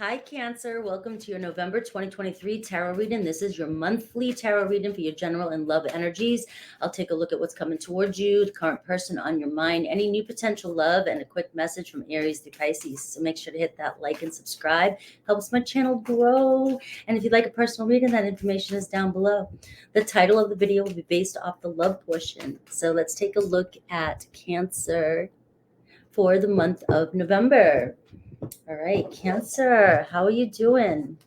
Hi, Cancer. Welcome to your November 2023 tarot reading. This is your monthly tarot reading for your general and love energies. I'll take a look at what's coming towards you, the current person on your mind, any new potential love, and a quick message from Aries to Pisces. So make sure to hit that like and subscribe. Helps my channel grow. And if you'd like a personal reading, that information is down below. The title of the video will be based off the love portion. So let's take a look at Cancer for the month of November. All right, Cancer, how are you doing?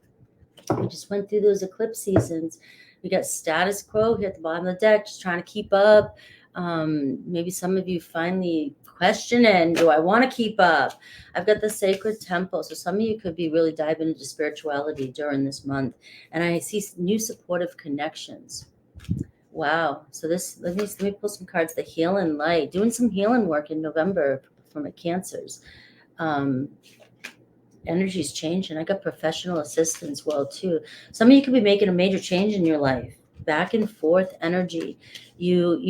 We just went through those eclipse seasons. We got status quo here at the bottom of the deck, just trying to keep up. Maybe some of you finally questioning, do I want to keep up? I've got the sacred temple. So some of you could be really diving into spirituality during this month. And I see new supportive connections. Wow. So let me pull some cards. The healing light, doing some healing work in November for my Cancers. Energy's changing. I got professional assistance well too. Some of you could be making a major change in your life. Back and forth energy. You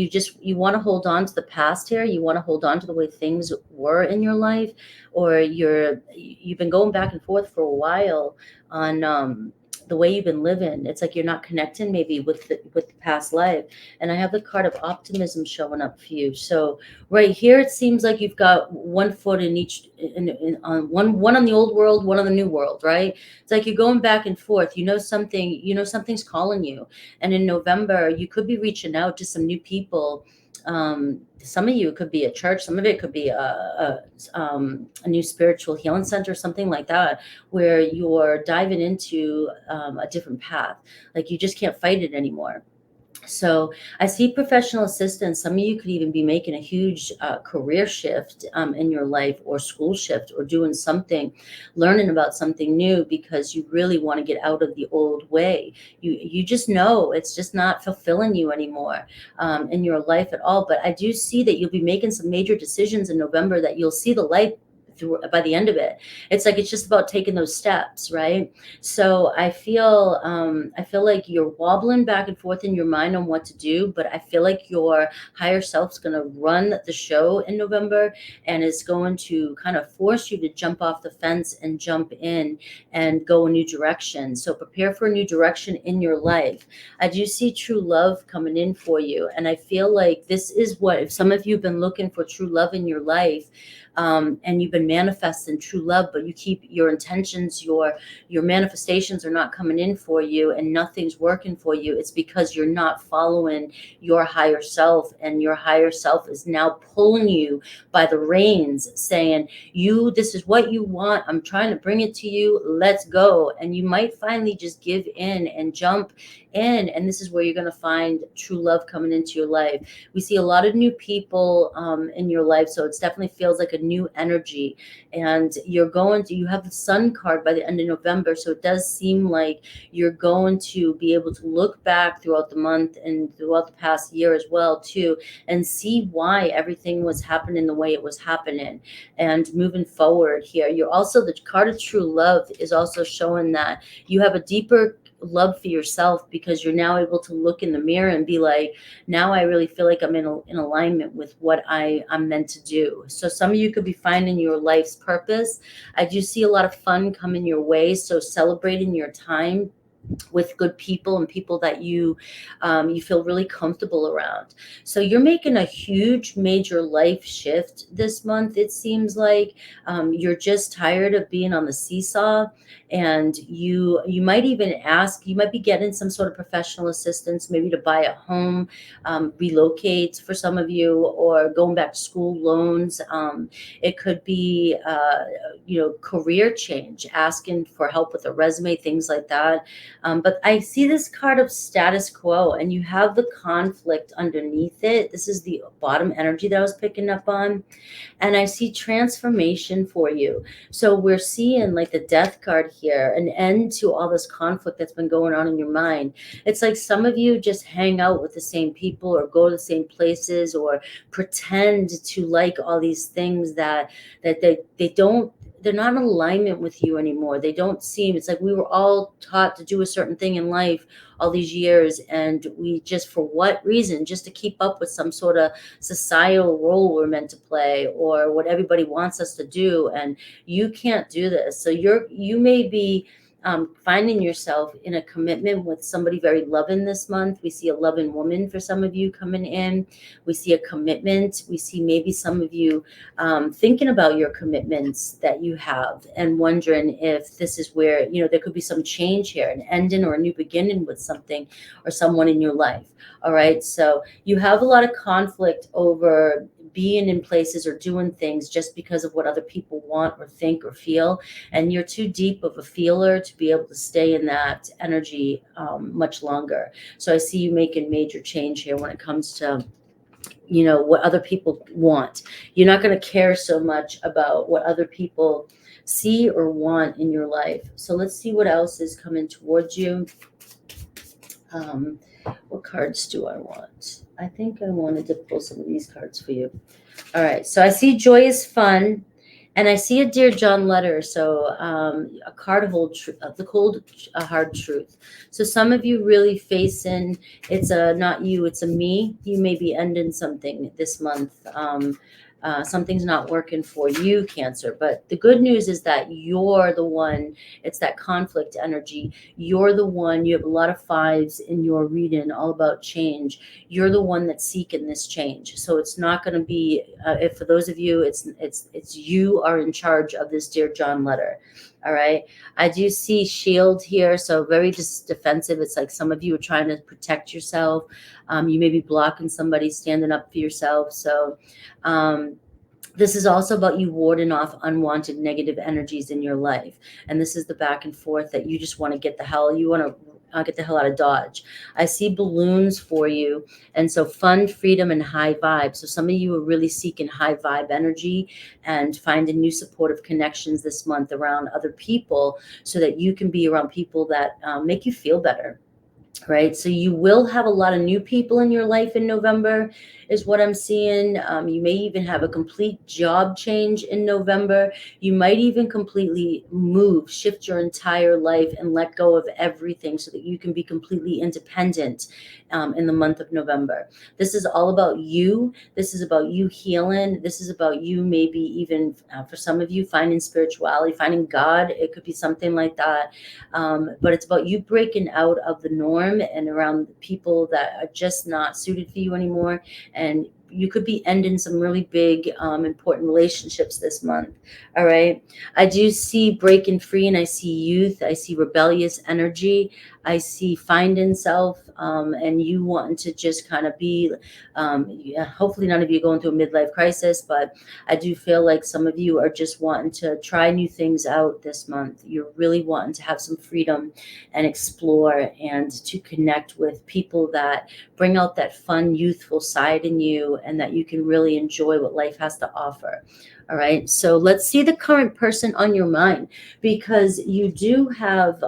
want to hold on to the past here. You want to hold on to the way things were in your life, or you've been going back and forth for a while on the way you've been living. It's like you're not connecting maybe with the past life. And I have the card of optimism showing up for you. So right here, it seems like you've got one foot in each, on one on the old world, one on the new world, right? It's like you're going back and forth. Something's calling you. And in November, you could be reaching out to some new people. Some of you could be a church, some of it could be a new spiritual healing center, something like that, where you're diving into a different path. Like you just can't fight it anymore. So I see professional assistance. Some of you could even be making a huge career shift in your life, or school shift, or doing something, learning about something new, because you really want to get out of the old way. You just know it's just not fulfilling you anymore in your life at all. But I do see that you'll be making some major decisions in November that you'll see the light through by the end of it. It's like it's just about taking those steps, right? So I feel like you're wobbling back and forth in your mind on what to do, but I feel like your higher self's going to run the show in November, and is going to kind of force you to jump off the fence and jump in and go a new direction. So prepare for a new direction in your life. I do see true love coming in for you, and I feel like this is what, if some of you have been looking for true love in your life, and you've been manifesting true love, but you keep your intentions, your manifestations are not coming in for you, and nothing's working for you. It's because you're not following your higher self, and your higher self is now pulling you by the reins, saying, this is what you want, I'm trying to bring it to you, let's go. And you might finally just give in and jump in, and this is where you're going to find true love coming into your life. We see a lot of new people in your life, so it definitely feels like a new energy. And you have the Sun card by the end of November, so it does seem like you're going to be able to look back throughout the month and throughout the past year as well too, and see why everything was happening the way it was happening. And moving forward here, the card of true love is also showing that you have a deeper love for yourself, because you're now able to look in the mirror and be like, now I really feel like I'm in alignment with what I'm meant to do. So some of you could be finding your life's purpose. I do see a lot of fun coming your way, so celebrating your time with good people and people that you feel really comfortable around. So you're making a huge major life shift this month. It seems like you're just tired of being on the seesaw, and you might even you might be getting some sort of professional assistance, maybe to buy a home, relocate for some of you, or going back to school loans. It could be career change, asking for help with a resume, things like that. But I see this card of status quo, and you have the conflict underneath it. This is the bottom energy that I was picking up on. And I see transformation for you. So we're seeing like the death card here, an end to all this conflict that's been going on in your mind. It's like some of you just hang out with the same people, or go to the same places, or pretend to like all these things that they don't they're not in alignment with you anymore. They don't seem, it's like we were all taught to do a certain thing in life all these years, and we just, for what reason, just to keep up with some sort of societal role we're meant to play, or what everybody wants us to do. And you can't do this. So you may be finding yourself in a commitment with somebody very loving this month. We see a loving woman for some of you coming in. We see a commitment. We see maybe some of you thinking about your commitments that you have and wondering if this is where, there could be some change here, an ending or a new beginning with something or someone in your life. All right. So you have a lot of conflict over being in places or doing things just because of what other people want or think or feel. And you're too deep of a feeler to be able to stay in that energy much longer. So I see you making major change here when it comes to what other people want. You're not going to care so much about what other people see or want in your life. So let's see what else is coming towards you. What cards do I want? I think I wanted to pull some of these cards for you. All right. So I see joy is fun. And I see a Dear John letter. So a card of the cold, hard truth. So some of you really facing, it's a not you, it's a me. You may be ending something this month. Something's not working for you, Cancer. But the good news is that you're the one, it's that conflict energy. You're the one, you have a lot of fives in your reading, all about change. You're the one that's seeking this change. So it's not going to be, if for those of you, it's you are in charge of this Dear John letter. All right. I do see shield here. So very just defensive. It's like some of you are trying to protect yourself. You may be blocking somebody, standing up for yourself. So this is also about you warding off unwanted negative energies in your life. And this is the back and forth that you just want to get the hell out of Dodge. I see balloons for you. And so fun, freedom, and high vibe. So some of you are really seeking high vibe energy and finding new supportive connections this month around other people so that you can be around people that make you feel better. Right. So you will have a lot of new people in your life in November is what I'm seeing. You may even have a complete job change in November. You might even completely shift your entire life and let go of everything so that you can be completely independent in the month of November. This is all about you. This is about you healing. This is about you maybe even for some of you finding spirituality, finding God. It could be something like that. But it's about you breaking out of the norm and around people that are just not suited for you anymore. And you could be ending some really big, important relationships this month. All right. I do see breaking free, and I see youth. I see rebellious energy. I see finding self, and you wanting to just kind of be, hopefully none of you are going through a midlife crisis, but I do feel like some of you are just wanting to try new things out this month. You're really wanting to have some freedom and explore and to connect with people that bring out that fun, youthful side in you and that you can really enjoy what life has to offer. All right. So let's see the current person on your mind, because you do have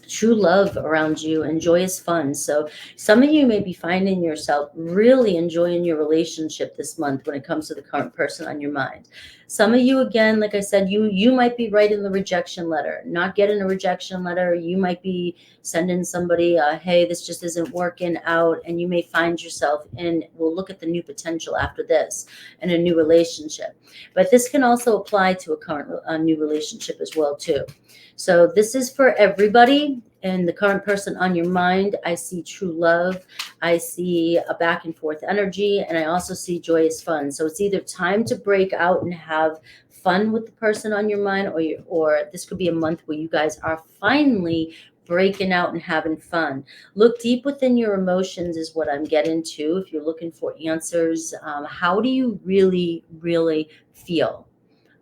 true love around you and joyous fun. So some of you may be finding yourself really enjoying your relationship this month when it comes to the current person on your mind. Some of you, again, like I said, you might be writing the rejection letter, not getting a rejection letter. You might be sending somebody, hey, this just isn't working out. And you may find yourself in, we'll look at the new potential after this and a new relationship. But this can also apply to a current new relationship as well, too. So this is for everybody and the current person on your mind. I see true love. I see a back and forth energy, and I also see joyous fun. So it's either time to break out and have fun with the person on your mind, or this could be a month where you guys are finally breaking out and having fun. Look deep within your emotions is what I'm getting to. If you're looking for answers, how do you really, really feel?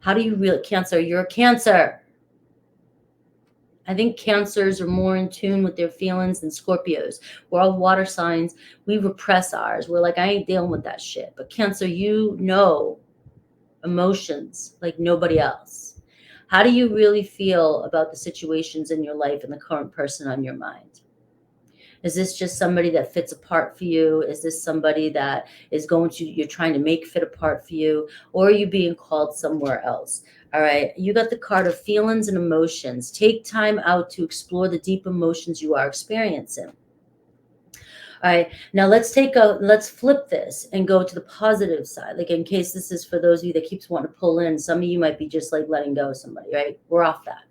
How do you really, Cancer, you're a Cancer. I think Cancers are more in tune with their feelings than Scorpios. We're all water signs. We repress ours. We're like, I ain't dealing with that shit. But Cancer, you know emotions like nobody else. How do you really feel about the situations in your life and the current person on your mind? Is this just somebody that fits apart for you? Is this somebody that is you're trying to make fit apart for you? Or are you being called somewhere else? All right, you got the card of feelings and emotions. Take time out to explore the deep emotions you are experiencing. All right, now let's flip this and go to the positive side. Like, in case this is for those of you that keeps wanting to pull in, some of you might be just like letting go of somebody, right? We're off that.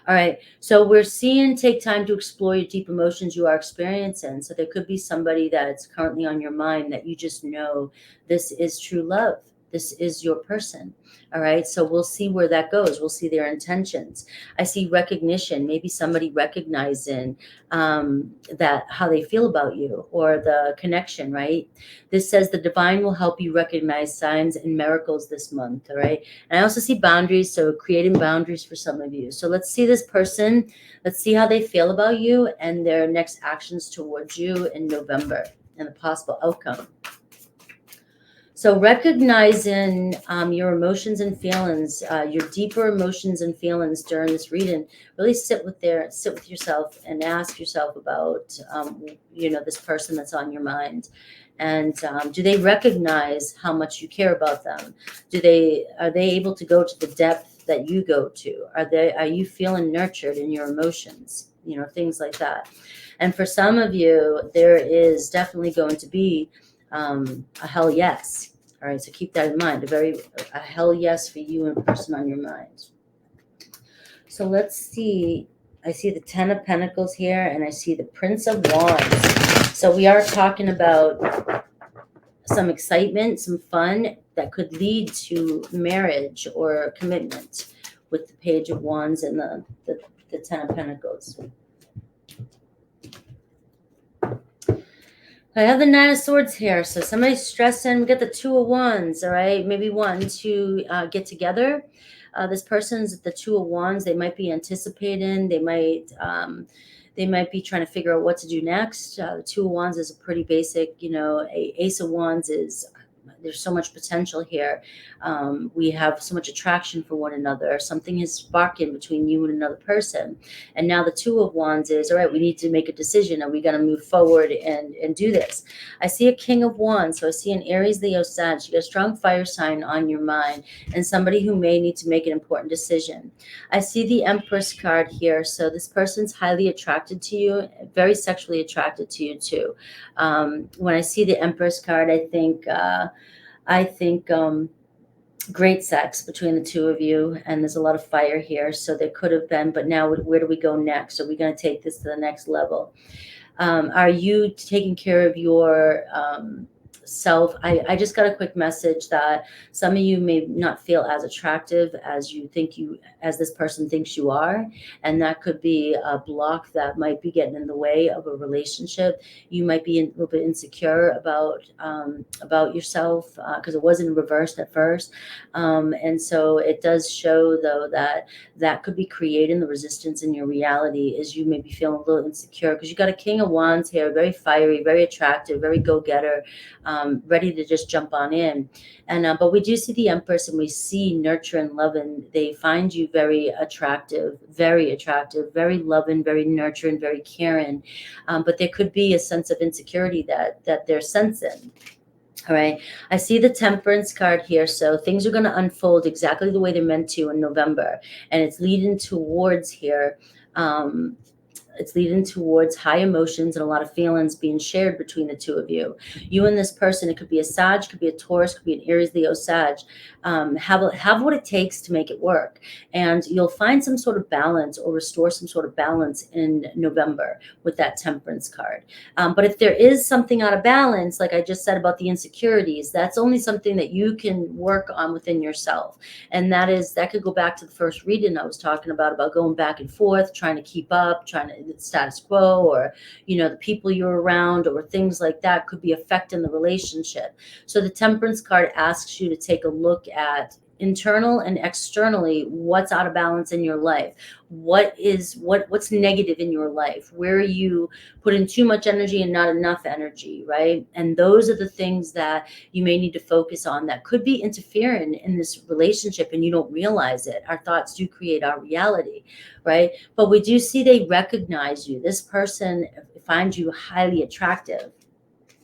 All right, so we're seeing take time to explore your deep emotions you are experiencing. So there could be somebody that's currently on your mind that you just know this is true love. This is your person. All right, so we'll see where that goes. We'll see their intentions. I see recognition, maybe somebody recognizing that how they feel about you or the connection, right? This says the divine will help you recognize signs and miracles this month. All right, and I also see boundaries, so creating boundaries for some of you. So let's see this person. Let's see how they feel about you and their next actions towards you in November and the possible outcome. So recognizing your emotions and feelings, your deeper emotions and feelings during this reading, really sit with yourself and ask yourself about, this person that's on your mind. And do they recognize how much you care about them? Are they able to go to the depth that you go to? Are you feeling nurtured in your emotions? Things like that. And for some of you, there is definitely going to be a hell yes. All right, so keep that in mind. A hell yes for you and person on your mind. So let's see. I see the 10 of Pentacles here, and I see the Prince of Wands. So we are talking about some excitement, some fun that could lead to marriage or commitment with the Page of Wands and the 10 of Pentacles. I have the 9 of Swords here. So somebody's stressing. We got the 2 of Wands, all right? Maybe wanting to get together. This person's the 2 of Wands. They might be anticipating. They might be trying to figure out what to do next. The 2 of Wands is a pretty basic, Ace of Wands is, there's so much potential here. We have so much attraction for one another. Something is sparking between you and another person. And now the 2 of Wands is, all right, we need to make a decision. Are we going to move forward and do this? I see a King of Wands. So I see an Aries, Leo, Sag. You got a strong fire sign on your mind and somebody who may need to make an important decision. I see the Empress card here. So this person's highly attracted to you, very sexually attracted to you too. When I see the Empress card, I think great sex between the 2 of you, and there's a lot of fire here. So there could have been, but now where do we go next? Are we going to take this to the next level? Are you taking care of your self? I just got a quick message that some of you may not feel as attractive as this person thinks you are, and that could be a block that might be getting in the way of a relationship. You might be a little bit insecure about yourself because it wasn't reversed at first, and so it does show though that could be creating the resistance in your reality. Is you may be feeling a little insecure because you got a King of Wands here, very fiery, very attractive, very go-getter, ready to just jump on in. And but we do see the Empress, and we see nurture and love, and they find you very attractive, very loving, very nurturing, very caring. But there could be a sense of insecurity that they're sensing. All right, I see the Temperance card here. So things are going to unfold exactly the way they're meant to in November, and it's leading towards here. It's leading towards high emotions and a lot of feelings being shared between the 2 of you. You and this person, it could be a Sag, could be a Taurus, could be an Aries, Leo, Sag. Have what it takes to make it work. And you'll find some sort of balance or restore some sort of balance in November with that Temperance card. But if there is something out of balance, like I just said about the insecurities, that's only something that you can work on within yourself. And that could go back to the first reading I was talking about going back and forth, trying to keep up, trying to status quo, or the people you're around or things like that could be affecting the relationship. So the Temperance card asks you to take a look at internal and externally what's out of balance in your life. What's negative in your life? Where are you putting too much energy and not enough energy, right? And those are the things that you may need to focus on that could be interfering in this relationship and you don't realize it. Our thoughts do create our reality, right? But we do see they recognize you. This person finds you highly attractive.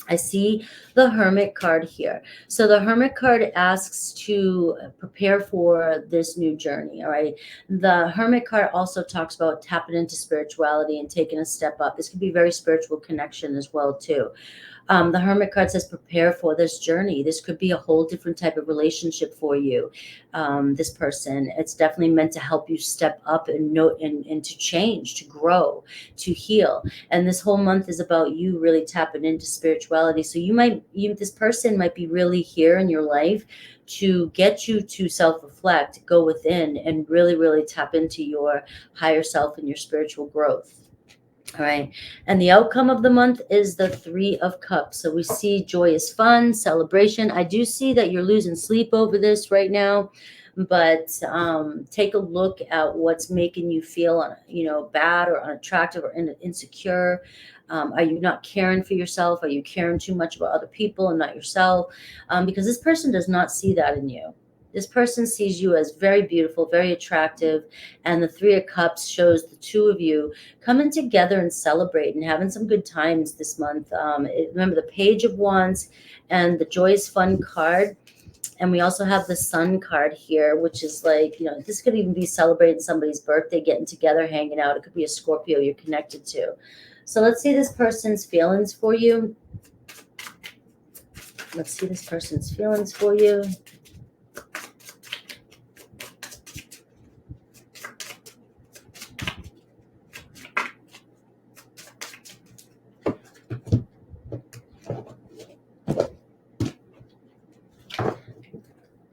I see the Hermit card here. So the Hermit card asks to prepare for this new journey, all right? The Hermit card also talks about tapping into spirituality and taking a step up. This could be very spiritual connection as well, too. The Hermit card says prepare for this journey. This could be a whole different type of relationship for you. This person, it's definitely meant to help you step up and know and to change, to grow, to heal. And this whole month is about you really tapping into spirituality. So this person might be really here in your life to get you to self-reflect, go within, and really, really tap into your higher self and your spiritual growth. All right. And the outcome of the month is the Three of Cups. So we see joyous fun, celebration. I do see that you're losing sleep over this right now, but take a look at what's making you feel, bad or unattractive or insecure. Are you not caring for yourself? Are you caring too much about other people and not yourself? Because this person does not see that in you. This person sees you as very beautiful, very attractive, and the Three of Cups shows the two of you coming together and celebrating, having some good times this month. Remember the Page of Wands and the Joyous Fun card. And we also have the Sun card here, which is like, this could even be celebrating somebody's birthday, getting together, hanging out. It could be a Scorpio you're connected to. So let's see this person's feelings for you. Let's see this person's feelings for you.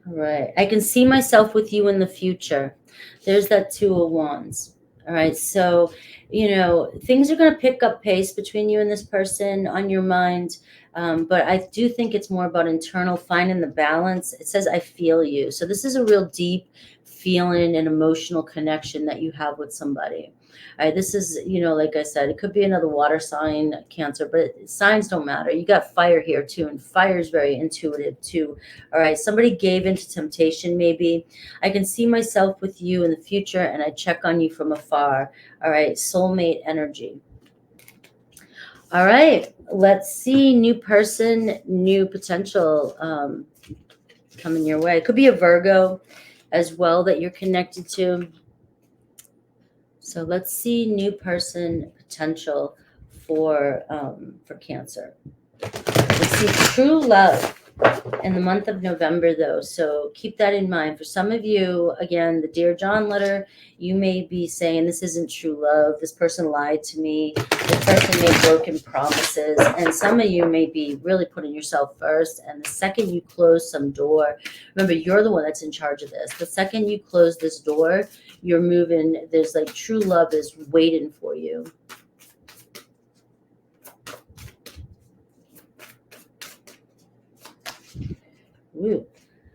Right. I can see myself with you in the future. There's that Two of Wands. All right. So, things are going to pick up pace between you and this person on your mind. But I do think it's more about internal, finding the balance. It says, I feel you. So this is a real deep feeling and emotional connection that you have with somebody. All right, this is, like I said, it could be another water sign, Cancer, but signs don't matter. You got fire here too, and fire is very intuitive too. All right, somebody gave into temptation maybe. I can see myself with you in the future, and I check on you from afar. All right, soulmate energy. All right, let's see. New person, new potential coming your way. It could be a Virgo as well that you're connected to. So let's see new person potential for Cancer. Let's see true love in the month of November, though. So keep that in mind. For some of you, again, the Dear John letter, you may be saying, this isn't true love. This person lied to me. This person made broken promises. And some of you may be really putting yourself first. And the second you close some door, remember, you're the one that's in charge of this. The second you close this door, you're moving. There's like true love is waiting for you. Ooh.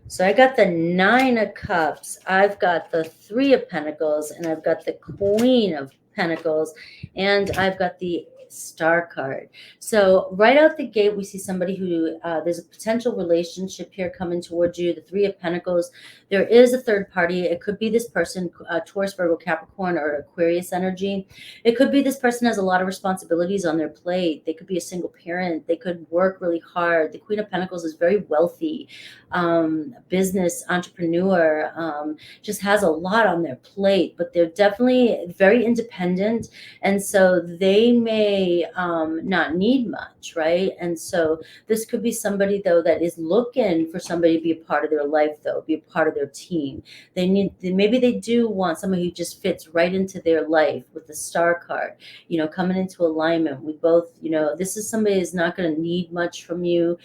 So I got the Nine of Cups, I've got the Three of Pentacles, and I've got the Queen of Pentacles, and I've got the Star card. So right out the gate, we see somebody who there's a potential relationship here coming towards you. The Three of Pentacles. There is a third party. It could be this person, Taurus, Virgo, Capricorn, or Aquarius energy. It could be this person has a lot of responsibilities on their plate. They could be a single parent. They could work really hard. The Queen of Pentacles is very wealthy, business entrepreneur, just has a lot on their plate, but they're definitely very independent. And so they may not need much, right? And so this could be somebody, though, that is looking for somebody to be a part of their life, though, be a part of their team. Maybe they do want somebody who just fits right into their life with the Star card, coming into alignment. We both, this is somebody who's not going to need much from you.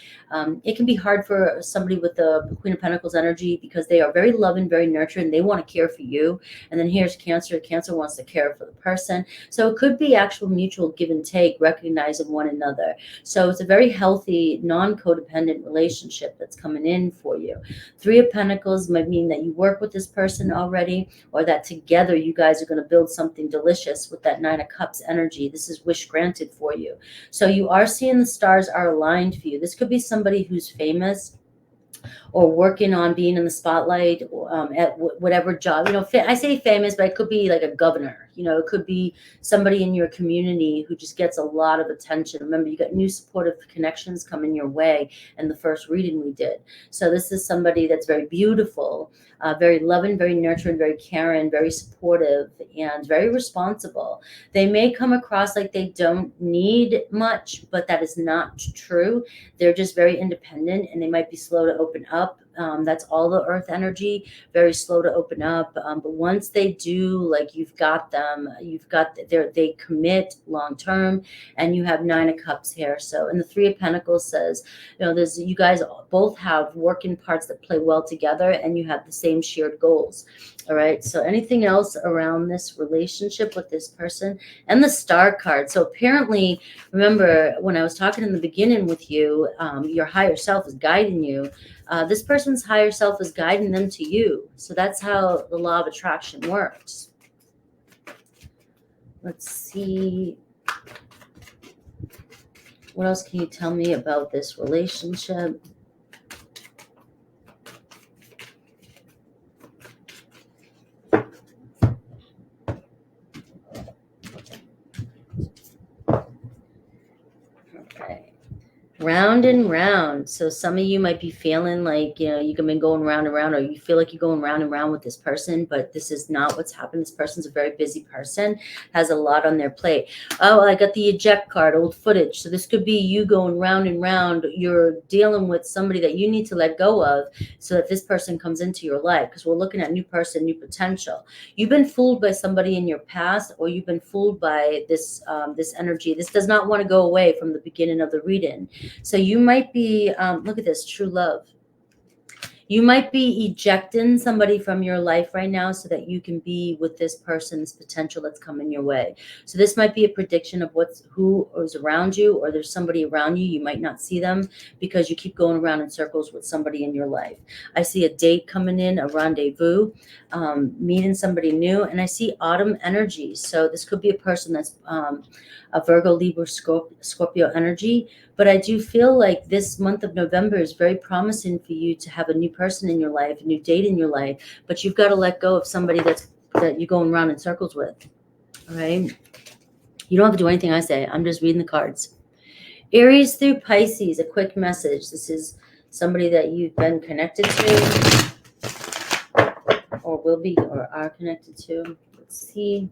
It can be hard for somebody with the Queen of Pentacles energy because they are very loving, very nurturing. They want to care for you. And then here's Cancer. Cancer wants to care for the person. So it could be actual mutual give and take, recognizing one another. So it's a very healthy, non-codependent relationship that's coming in for you. Three of Pentacles might mean that you work with this person already, or that together you guys are going to build something delicious with that Nine of Cups energy. This is wish granted for you. So you are seeing the stars are aligned for you. This could be somebody who's famous or working on being in the spotlight at whatever job. I say famous, but it could be like a governor. You know, it could be somebody in your community who just gets a lot of attention. Remember, you got new supportive connections coming your way in the first reading we did. So this is somebody that's very beautiful, very loving, very nurturing, very caring, very supportive, and very responsible. They may come across like they don't need much, but that is not true. They're just very independent, and they might be slow to open up. That's all the earth energy, very slow to open up. But once they do, like, you've got them, they commit long term, and you have Nine of Cups here. So, and the Three of Pentacles says, you know, you guys both have working parts that play well together, and you have the same shared goals. All right. So anything else around this relationship with this person? And the Star card. So apparently, remember when I was talking in the beginning with you, your higher self is guiding you. This person's higher self is guiding them to you. So that's how the law of attraction works. Let's see. What else can you tell me about this relationship? Round and round. So some of you might be feeling like, you know, you've been going round and round, or you feel like you're going round and round with this person, but this is not what's happened. This person's a very busy person, has a lot on their plate. Oh, I got the eject card, old footage. So this could be you going round and round. You're dealing with somebody that you need to let go of so that this person comes into your life, because we're looking at new person, new potential. You've been fooled by somebody in your past, or you've been fooled by this energy. This does not want to go away from the beginning of the reading. So you might be, look at this, true love. You might be ejecting somebody from your life right now so that you can be with this person's potential that's coming your way. So this might be a prediction of who is around you, or there's somebody around you. You might not see them because you keep going around in circles with somebody in your life. I see a date coming in, a rendezvous, meeting somebody new, and I see autumn energy. So this could be a person that's a Virgo, Libra, Scorpio energy. But I do feel like this month of November is very promising for you to have a new person in your life, a new date in your life. But you've got to let go of somebody that you're going around in circles with. All right? You don't have to do anything I say. I'm just reading the cards. Aries through Pisces, a quick message. This is somebody that you've been connected to, or will be, or are connected to. Let's see.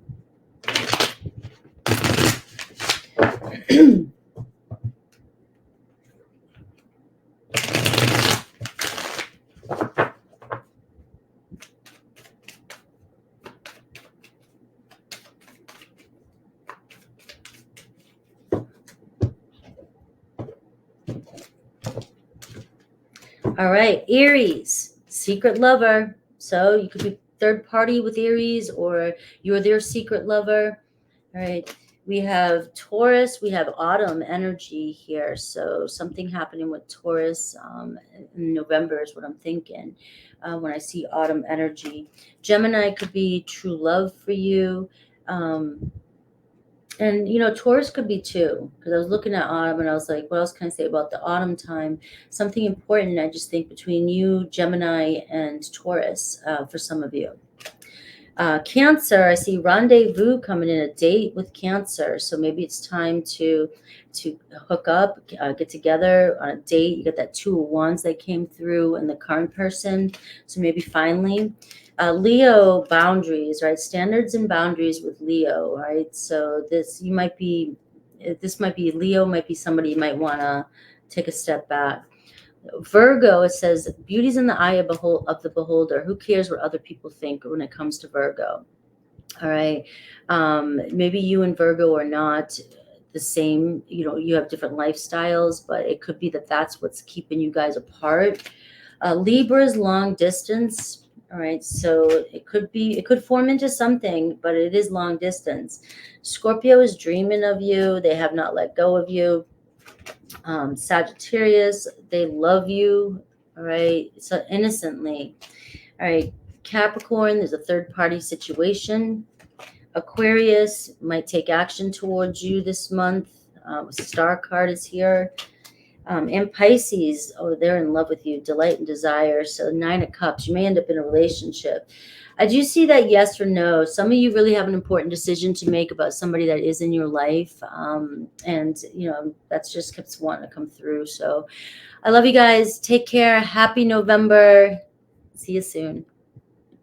All right, Aries, secret lover. So you could be third party with Aries, or you're their secret lover. All right, we have Taurus. We have autumn energy here. So something happening with Taurus in November is what I'm thinking when I see autumn energy. Gemini could be true love for you. And, you know, Taurus could be too, because I was looking at autumn and I was like, what else can I say about the autumn time? Something important, I just think, between you, Gemini, and Taurus for some of you. Cancer, I see rendezvous coming in, a date with Cancer. So maybe it's time to hook up, get together on a date. You got that Two of Wands that came through in the current person. So maybe finally. Leo, boundaries, right? Standards and boundaries with Leo, right? So Leo might be somebody you might want to take a step back. Virgo, it says, beauty's in the eye of the beholder. Who cares what other people think when it comes to Virgo? All right. Maybe you and Virgo are not the same. You know, you have different lifestyles, but it could be that that's what's keeping you guys apart. Libra's long distance. All right, so it could form into something, but it is long distance. Scorpio is dreaming of you. They have not let go of you. Sagittarius, they love you. All right, so innocently. All right, Capricorn, there's a third party situation. Aquarius might take action towards you this month. Star card is here. And Pisces, oh, they're in love with you, delight and desire. So 9 of Cups, you may end up in a relationship. I do see that yes or no. Some of you really have an important decision to make about somebody that is in your life. And, that's just keeps wanting to come through. So I love you guys. Take care. Happy November. See you soon.